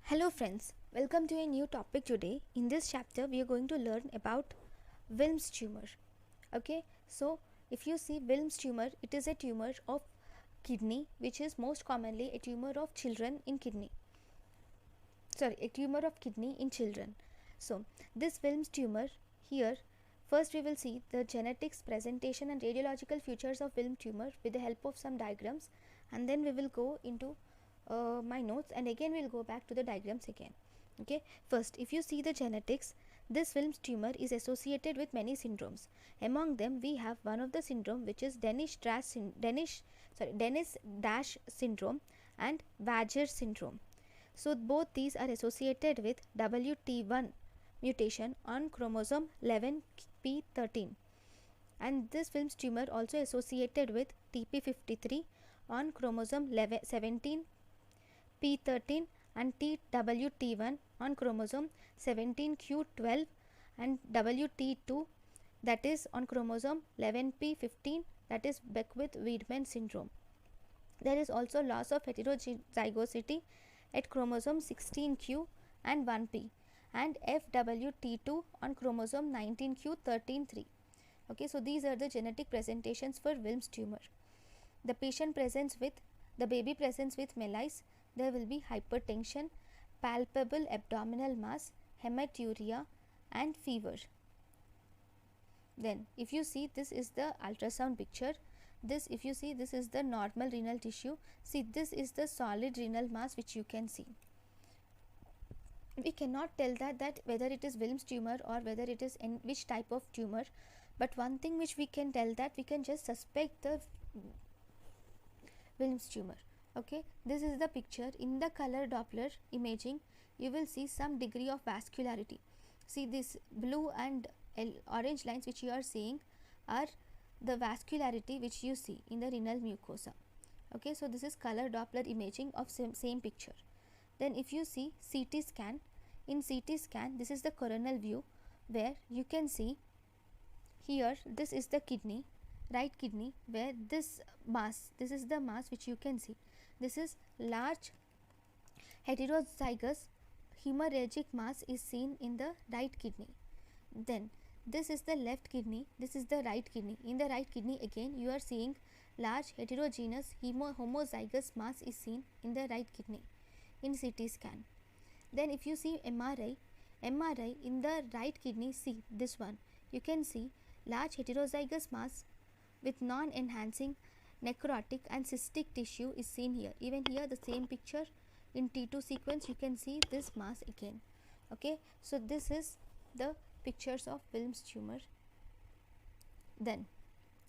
Hello friends, welcome to a new topic today. In this chapter we are going to learn about Wilms tumor. Okay, so if you see Wilms tumor, it is a tumor of kidney which is most commonly a tumor of children in kidney. A tumor of kidney in children. So this Wilms tumor here, first we will see the genetics, presentation and radiological features of Wilms tumor with the help of some diagrams, and then we will go into my notes, and again we'll go back to the diagrams again. Okay, first if you see the genetics, this Wilms tumor is associated with many syndromes. Among them we have one of the syndrome which is Dennis-Dash syndrome and Wager syndrome. So both these are associated with WT1 mutation on chromosome 11p13, and this Wilms tumor also associated with TP53 on chromosome 17p13 and TWT1 on chromosome 17q12 and WT2, that is on chromosome 11p15, that is Beckwith-Wiedemann syndrome. There is also loss of heterozygosity at chromosome 16q and 1p and FWT2 on chromosome 19q13-3. Okay, so these are the genetic presentations for Wilms tumor. The baby presents with malaise. There will be hypertension, palpable abdominal mass, hematuria and fever. Then if you see, this is the ultrasound picture. This, if you see, this is the normal renal tissue. See, this is the solid renal mass which you can see. We cannot tell that whether it is Wilms tumor or whether it is in which type of tumor, but one thing which we can tell, that we can just suspect the Wilms tumor. Okay, this is the picture. In the color Doppler imaging, you will see some degree of vascularity. See, this blue and orange lines which you are seeing are the vascularity which you see in the renal mucosa. Okay, so this is color Doppler imaging of same picture. Then if you see CT scan, in CT scan this is the coronal view, where you can see here this is the kidney, right kidney, where this is the mass which you can see. This is large heterozygous hemorrhagic mass is seen in the right kidney. Then this is the left kidney, this is the right kidney. In the right kidney again you are seeing large heterogeneous homozygous mass is seen in the right kidney in CT scan. Then if you see MRI in the right kidney, see this one, you can see large heterozygous mass with non-enhancing necrotic and cystic tissue is seen here. Even here the same picture in T2 sequence, you can see this mass again. Okay, so this is the pictures of Wilms tumor. Then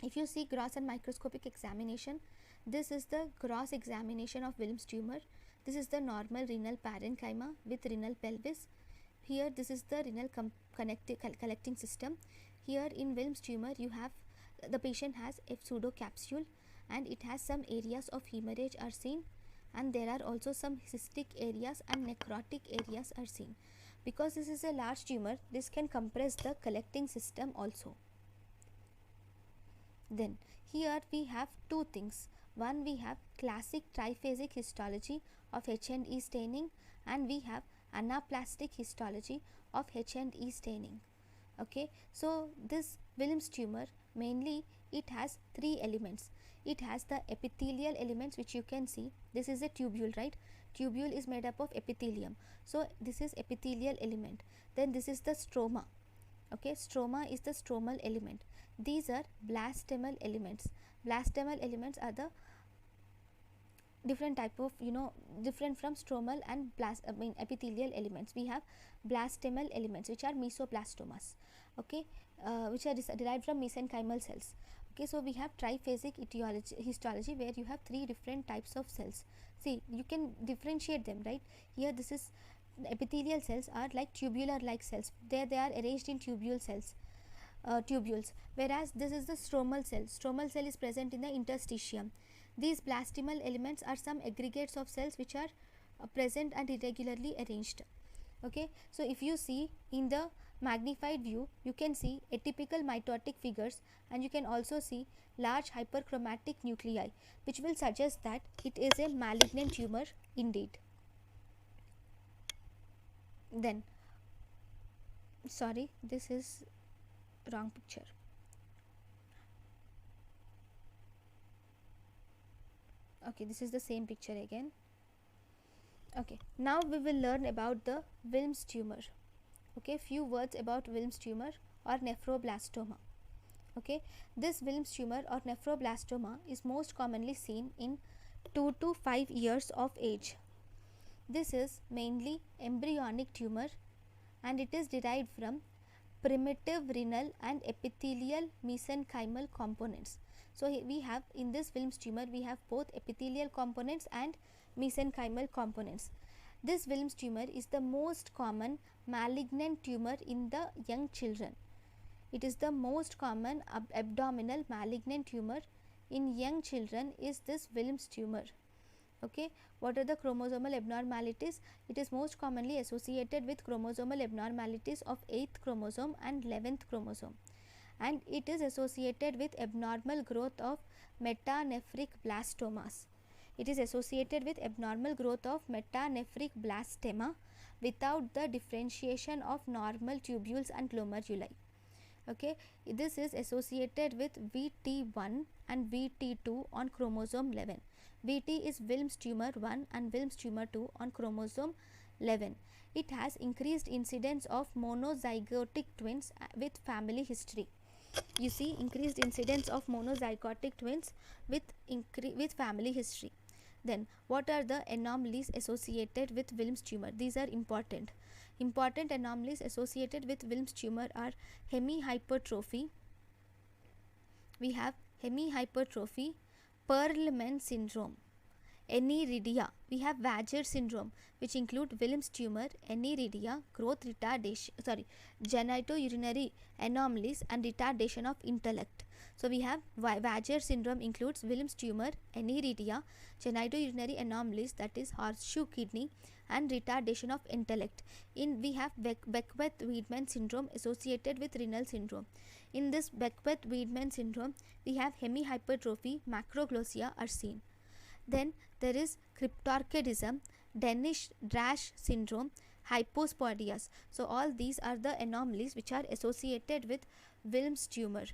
if you see gross and microscopic examination, this is the gross examination of Wilms tumor. This is the normal renal parenchyma with renal pelvis. Here this is the renal collecting system. Here in Wilms tumor you have, the patient has a pseudo capsule and it has some areas of hemorrhage are seen, and there are also some cystic areas and necrotic areas are seen. Because this is a large tumor, this can compress the collecting system also. Then here we have two things. One, we have classic triphasic histology of H&E staining, and we have anaplastic histology of H&E staining. Okay, so this Wilms tumor mainly it has three elements. It has the epithelial elements which you can see. This is a tubule, right? Tubule is made up of epithelium. So this is epithelial element. Then this is the stroma. Okay, stroma is the stromal element. These are blastemal elements. Blastemal elements are the different type of, different from stromal and epithelial elements. We have blastemal elements which are mesoblastomas. Okay, which are derived from mesenchymal cells. Okay, so we have triphasic histology where you have three different types of cells. See, you can differentiate them, right? Here this is epithelial cells are like tubular like cells. There they are arranged in tubules, whereas this is the stromal cell. Stromal cell is present in the interstitium. These blastemal elements are some aggregates of cells which are present and irregularly arranged. Okay, so if you see in the magnified view, you can see atypical mitotic figures, and you can also see large hyperchromatic nuclei, which will suggest that it is a malignant tumor indeed. Then, sorry, this is wrong picture. Okay, this is the same picture again. Okay, now we will learn about the Wilms tumor. Okay, few words about Wilms tumor or nephroblastoma. Okay, this Wilms tumor or nephroblastoma is most commonly seen in 2 to 5 years of age. This is mainly embryonic tumor and it is derived from primitive renal and epithelial mesenchymal components. So we have in this Wilms tumor we have both epithelial components and mesenchymal components. This Wilms tumor is the most common malignant tumor in the young children. It is the most common abdominal malignant tumor in young children is this Wilms tumor. Okay, what are the chromosomal abnormalities? It is most commonly associated with chromosomal abnormalities of 8th chromosome and 11th chromosome, and it is associated with abnormal growth of metanephric blastomas. It is associated with abnormal growth of metanephric blastema without the differentiation of normal tubules and glomeruli. Okay, this is associated with VT1 and VT2 on chromosome 11. VT is Wilms tumor 1 and Wilms tumor 2 on chromosome 11. It has increased incidence of monozygotic twins with family history. You see, increased incidence of monozygotic twins with family history. Then, what are the anomalies associated with Wilms tumor? These are important. Important anomalies associated with Wilms tumor are hemihypertrophy. We have hemihypertrophy, Perlman syndrome, aniridia. We have Vager syndrome, which include Wilms tumor, aniridia, growth retardation, genitourinary anomalies and retardation of intellect. So we have Vager syndrome includes Wilms tumor, aniridia, genitourinary anomalies, that is horseshoe kidney, and retardation of intellect. We have Beckwith-Wiedemann syndrome associated with renal syndrome. In this Beckwith-Wiedemann syndrome, we have hemihypertrophy, macroglossia are seen. Then there is cryptorchidism, Danish-Drash syndrome, hypospadias. So all these are the anomalies which are associated with Wilms tumor.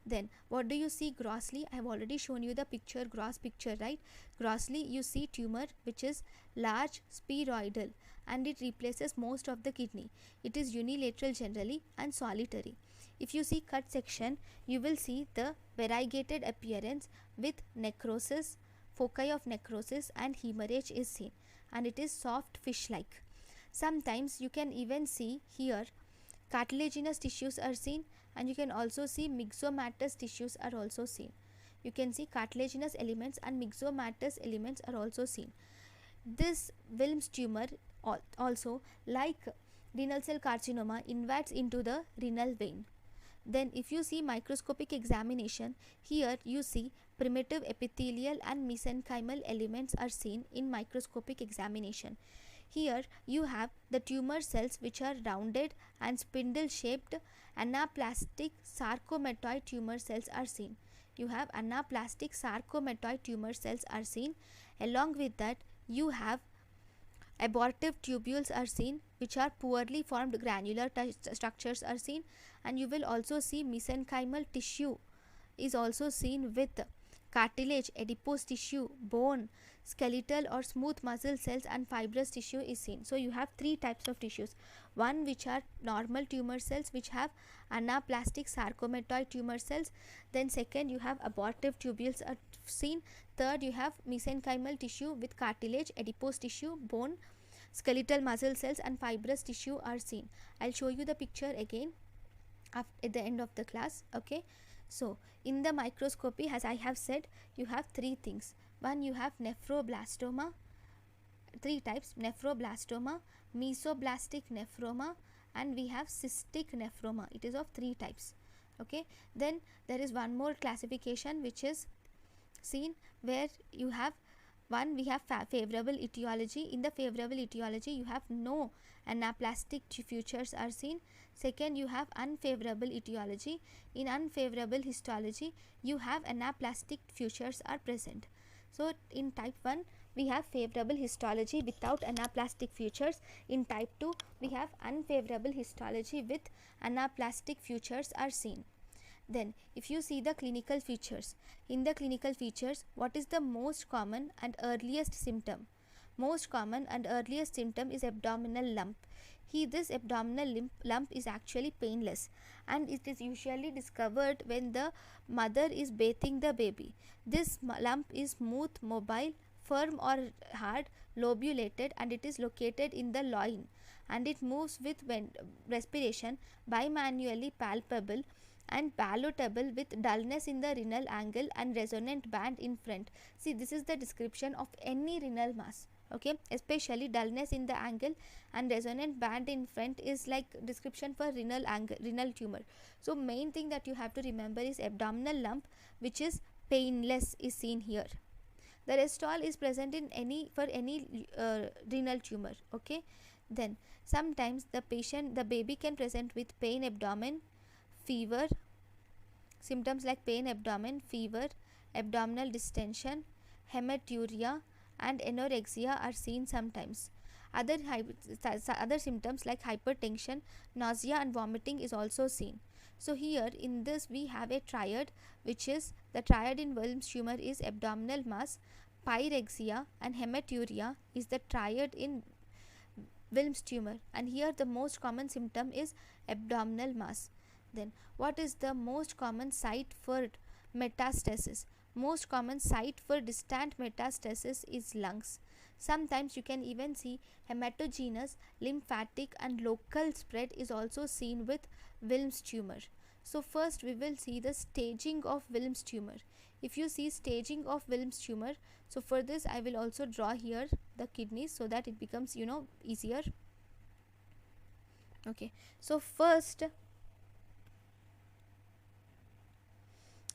Then what do you see grossly? I have already shown you the picture, gross picture, right? Grossly you see tumor which is large, spheroidal, and it replaces most of the kidney. It is unilateral generally and solitary. If you see cut section, you will see the variegated appearance with necrosis, foci of necrosis, and hemorrhage is seen, and it is soft fish like. Sometimes you can even see here cartilaginous tissues are seen, and you can also see myxomatous tissues are also seen. You can see cartilaginous elements and myxomatous elements are also seen. This Wilms tumor also, like renal cell carcinoma, invades into the renal vein. Then if you see microscopic examination, here you see primitive epithelial and mesenchymal elements are seen in microscopic examination. Here you have the tumor cells which are rounded and spindle shaped. Anaplastic sarcomatoid tumor cells are seen. You have anaplastic sarcomatoid tumor cells are seen. Along with that you have abortive tubules are seen, which are poorly formed granular structures are seen, and you will also see mesenchymal tissue is also seen with cartilage, adipose tissue, bone, skeletal or smooth muscle cells, and fibrous tissue is seen. So you have three types of tissues. One which are normal tumor cells which have anaplastic sarcomatoid tumor cells. Then second you have abortive tubules are seen. Third you have mesenchymal tissue with cartilage, adipose tissue, bone, skeletal muscle cells, and fibrous tissue are seen. I'll show you the picture again at the end of the class. Okay, so in the microscopy, as I have said, you have three things. One, you have nephroblastoma, three types: nephroblastoma, mesoblastic nephroma, and we have cystic nephroma. It is of three types. Okay, then there is one more classification which is seen, where you have one, we have favorable etiology. In the favorable etiology you have no anaplastic features are seen. Second, you have unfavorable etiology. In unfavorable histology you have anaplastic features are present. So in type 1 we have favorable histology without anaplastic features. In type 2 we have unfavorable histology with anaplastic features are seen. Then if you see the clinical features, in the clinical features, what is the most common and earliest symptom? Most common and earliest symptom is abdominal lump. This abdominal lump is actually painless, and it is usually discovered when the mother is bathing the baby. This lump is smooth, mobile, firm or hard, lobulated, and it is located in the loin, and it moves with respiration, bimanually palpable and palatable with dullness in the renal angle and resonant band in front. See, this is the description of any renal mass, okay, especially dullness in the angle and resonant band in front is like description for renal tumor. So main thing that you have to remember is abdominal lump which is painless is seen here. The rest all is present in any renal tumor, okay. Then sometimes the baby can present with pain abdomen, fever, symptoms like pain abdomen, fever, abdominal distension, hematuria and anorexia are seen sometimes. Other symptoms like hypertension, nausea and vomiting is also seen. So here in this we have a triad, which is the triad in Wilms tumor is abdominal mass, pyrexia and hematuria is the triad in Wilms tumor, and here the most common symptom is abdominal mass. Then what is the most common site for metastasis? Most common site for distant metastasis is lungs. Sometimes you can even see hematogenous, lymphatic and local spread is also seen with Wilms tumor. So first we will see the staging of Wilms tumor. If you see staging of Wilms tumor, so for this I will also draw here the kidneys so that it becomes easier. Okay, so first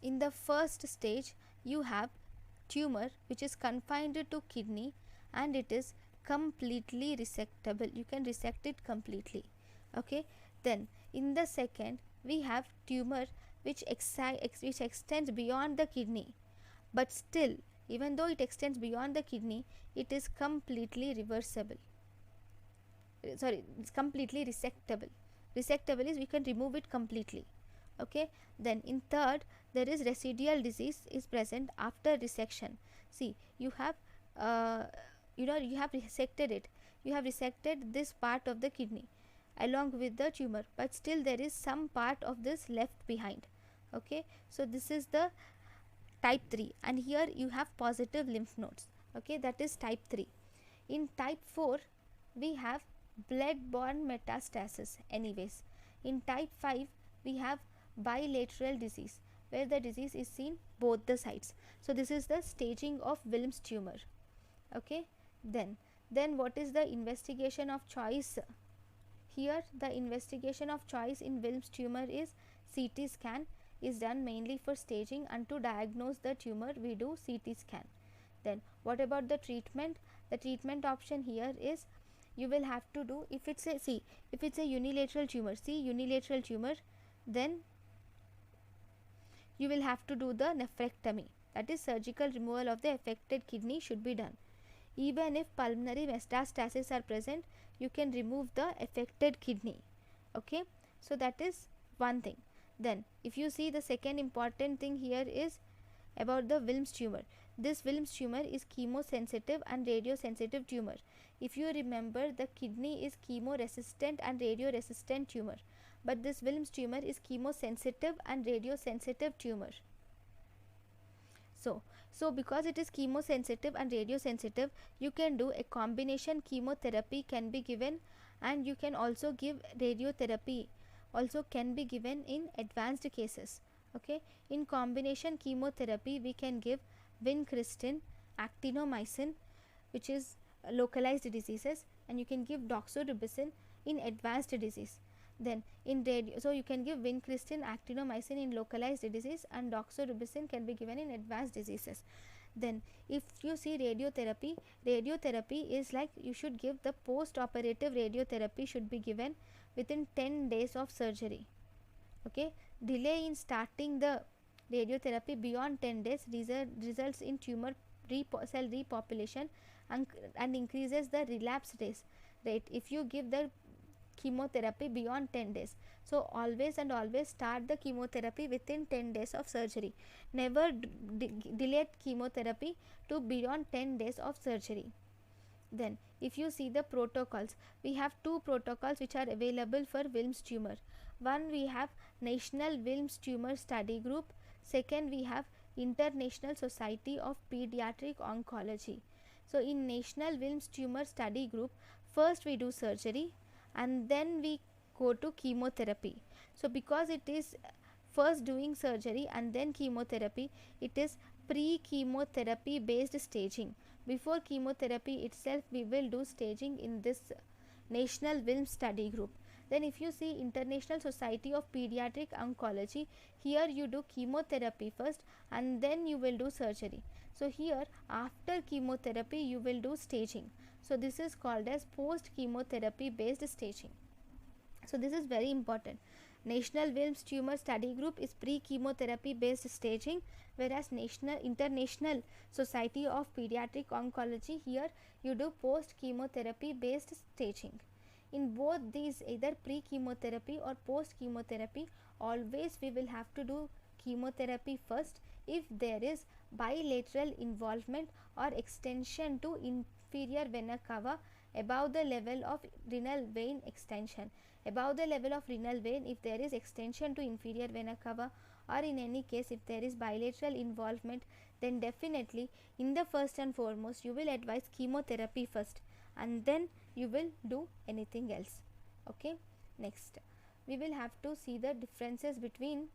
in the first stage you have tumor which is confined to kidney and it is completely resectable. You can resect it completely, okay. Then in the second we have tumor which extends beyond the kidney, but still even though it extends beyond the kidney, it is completely reversible. It's completely resectable. Resectable is we can remove it completely, okay. Then in third there is residual disease is present after resection. See, you have you have resected it, you have resected this part of the kidney along with the tumor, but still there is some part of this left behind, okay. So this is the type 3, and here you have positive lymph nodes, okay, that is type 3. In type 4 we have blood-borne metastasis anyways. In type 5 we have bilateral disease where the disease is seen both the sides. So this is the staging of Wilms tumor, okay. Then what is the investigation of choice? Here the investigation of choice in Wilms tumor is CT scan is done mainly for staging, and to diagnose the tumor we do CT scan. Then what about the treatment? The treatment option here is you will have to do, if it's a unilateral tumor, unilateral tumor, then you will have to do the nephrectomy, that is surgical removal of the affected kidney should be done. Even if pulmonary metastases are present, you can remove the affected kidney, okay. So that is one thing. Then if you see, the second important thing here is about the Wilms tumor. This Wilms tumor is chemosensitive and radiosensitive tumor. If you remember, the kidney is chemoresistant and radioresistant tumor, but this Wilms tumor is chemosensitive and radiosensitive tumor. So because it is chemosensitive and radiosensitive, you can do a combination chemotherapy can be given, and you can also give radiotherapy also can be given in advanced cases, okay. In combination chemotherapy we can give vincristine, actinomycin, which is localized diseases, and you can give doxorubicin in advanced disease. Then in so you can give vincristine, actinomycin in localized disease, and doxorubicin can be given in advanced diseases. Then if you see radiotherapy is like you should give the post-operative radiotherapy should be given within 10 days of surgery, okay. Delay in starting the radiotherapy beyond 10 days results in tumor cell repopulation and increases the relapse rate if you give the chemotherapy beyond 10 days. So always and always start the chemotherapy within 10 days of surgery. Never delay chemotherapy to beyond 10 days of surgery. Then if you see the protocols, we have two protocols which are available for Wilms tumor. One, we have National Wilms Tumor Study Group. Second, we have International Society of Pediatric Oncology. So in National Wilms Tumor Study Group, first we do surgery and then we go to chemotherapy. So because it is first doing surgery and then chemotherapy, it is pre-chemotherapy based staging. Before chemotherapy itself, we will do staging in this National Wilms Study Group. Then if you see International Society of Pediatric Oncology, here you do chemotherapy first and then you will do surgery. So here after chemotherapy you will do staging. So this is called as post chemotherapy based staging. So this is very important. National Wilms Tumor Study Group is pre-chemotherapy based staging, whereas International Society of Pediatric Oncology, here you do post chemotherapy based staging. In both these, either pre-chemotherapy or post chemotherapy, always we will have to do chemotherapy first if there is bilateral involvement or extension to inferior vena cava above the level of renal vein extension. Above the level of renal vein, if there is extension to inferior vena cava, or in any case if there is bilateral involvement, then definitely in the first and foremost you will advise chemotherapy first and then you will do anything else. Okay, next we will have to see the differences between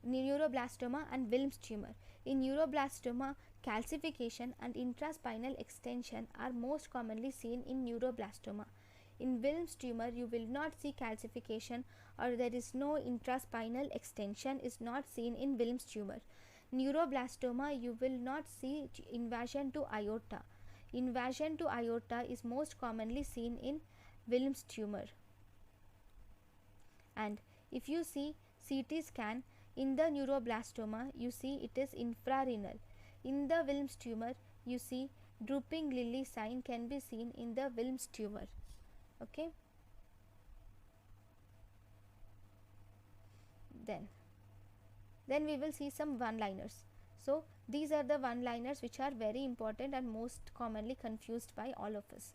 neuroblastoma and Wilms tumor. In neuroblastoma, calcification and intraspinal extension are most commonly seen in neuroblastoma. In Wilms tumor, you will not see calcification or there is no intraspinal extension is not seen in Wilms tumor. Neuroblastoma, you will not see invasion to aorta. Invasion to aorta is most commonly seen in Wilms tumor. And if you see CT scan in the neuroblastoma, you see it is infrarenal. In the Wilms tumor, you see drooping lily sign can be seen in the Wilms tumor. Okay, then we will see some one-liners. So these are the one-liners which are very important and most commonly confused by all of us.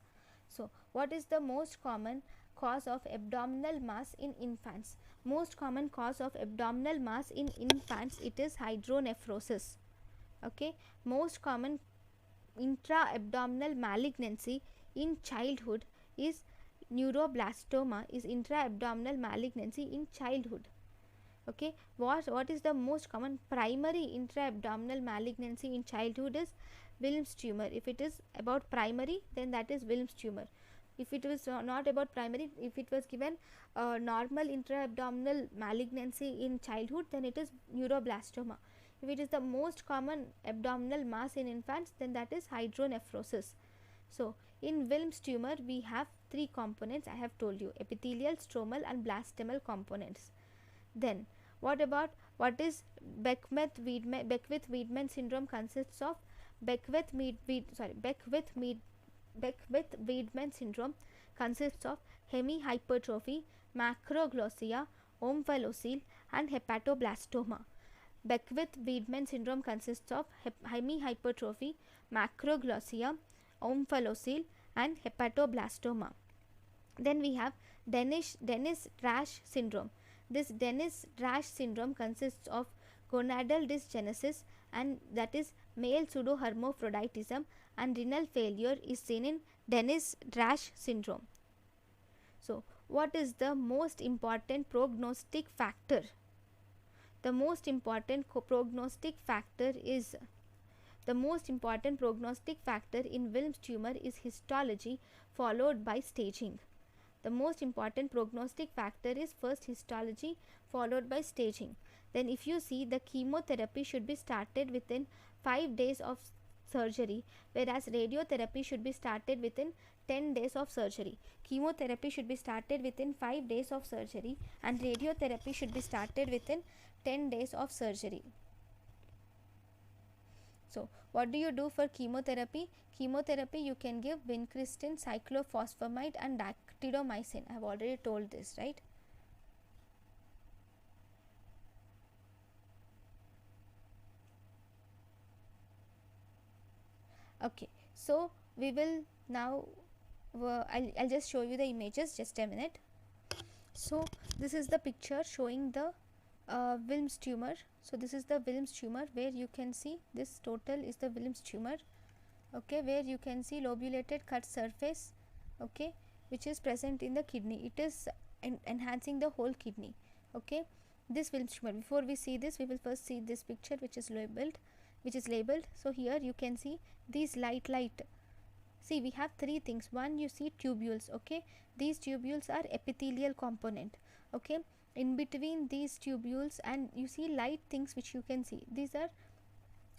So what is the most common cause of abdominal mass in infants? Most common cause of abdominal mass in infants, it is hydronephrosis. Okay, most common intra-abdominal malignancy in childhood is neuroblastoma, is intra-abdominal malignancy in childhood. Okay, what is the most common primary intra-abdominal malignancy in childhood is Wilms tumor. If it is about primary, then that is Wilms tumor. If it was not about primary, if it was given normal intra-abdominal malignancy in childhood, then it is neuroblastoma. If it is the most common abdominal mass in infants, then that is hydronephrosis. So in Wilms tumor, we have three components I have told you: epithelial, stromal and blastomal components. Then what is Beckwith-Wiedemann syndrome? Consists of Beckwith-Wiedemann syndrome consists of hemihypertrophy, macroglossia, omphalocele and hepatoblastoma. Beckwith-Wiedemann syndrome consists of hemihypertrophy, macroglossia, omphalocele and hepatoblastoma. Then we have Dennis-Drash syndrome. This Dennis-Drash syndrome consists of gonadal dysgenesis, and that is male pseudohermaphroditism, and renal failure is seen in Dennis-Drash syndrome. So what is the most important prognostic factor? The most important prognostic factor in Wilms tumor is histology followed by staging. The most important prognostic factor is first histology followed by staging. Then if you see, the chemotherapy should be started within 5 days of surgery, whereas radiotherapy should be started within 10 days of surgery. Chemotherapy should be started within 5 days of surgery and radiotherapy should be started within 10 days of surgery. So what do you do for chemotherapy? Chemotherapy, you can give vincristine, cyclophosphamide and dactydomycin. I have already told this, right? Okay, so we will now I'll just show you the images, just a minute. So this is the picture showing the Wilms tumor. So this is the Wilms tumor, where you can see this total is the Wilms tumor, okay, where you can see lobulated cut surface, okay, which is present in the kidney. It is enhancing the whole kidney, okay. This Wilms tumor, before we see this, we will first see this picture which is labeled. So here you can see these light, see we have three things. One, you see tubules, okay, these tubules are epithelial component, okay. In between these tubules, and you see light things which you can see, these are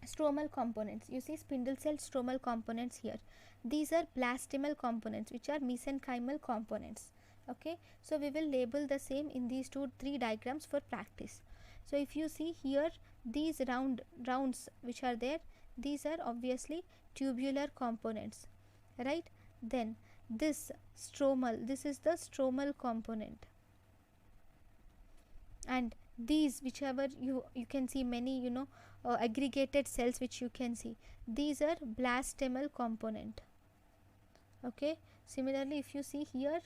stromal components. You see spindle cell stromal components here. These are blastemal components, which are mesenchymal components, okay. So we will label the same in these three diagrams for practice. So if you see here, these rounds which are there, these are obviously tubular components, right. Then this stromal, this is the stromal component, and these, whichever you can see many aggregated cells which you can see, these are blastemal component, okay. Similarly, if you see here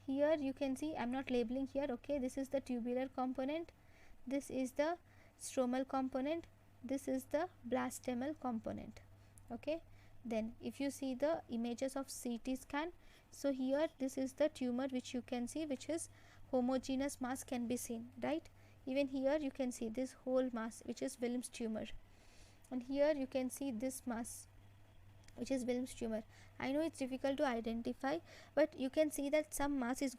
you can see, I'm not labeling here, okay, this is the tubular component, this is the stromal component, this is the blastemal component, okay. Then if you see the images of CT scan, so here this is the tumor which you can see, which is homogeneous mass can be seen, right. Even here you can see this whole mass which is Wilms tumor, and here you can see this mass which is Wilms tumor. I know it's difficult to identify, but you can see that some mass is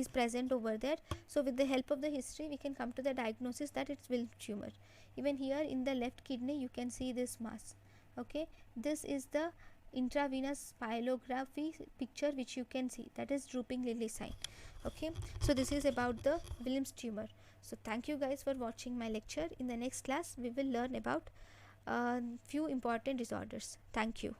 present over there. So with the help of the history, we can come to the diagnosis that it's Wilms tumor. Even here in the left kidney you can see this mass, okay. This is the intravenous pyelography picture which you can see, that is drooping lily sign, okay. So this is about the Wilms tumor. So thank you guys for watching my lecture. In the next class we will learn about few important disorders. Thank you.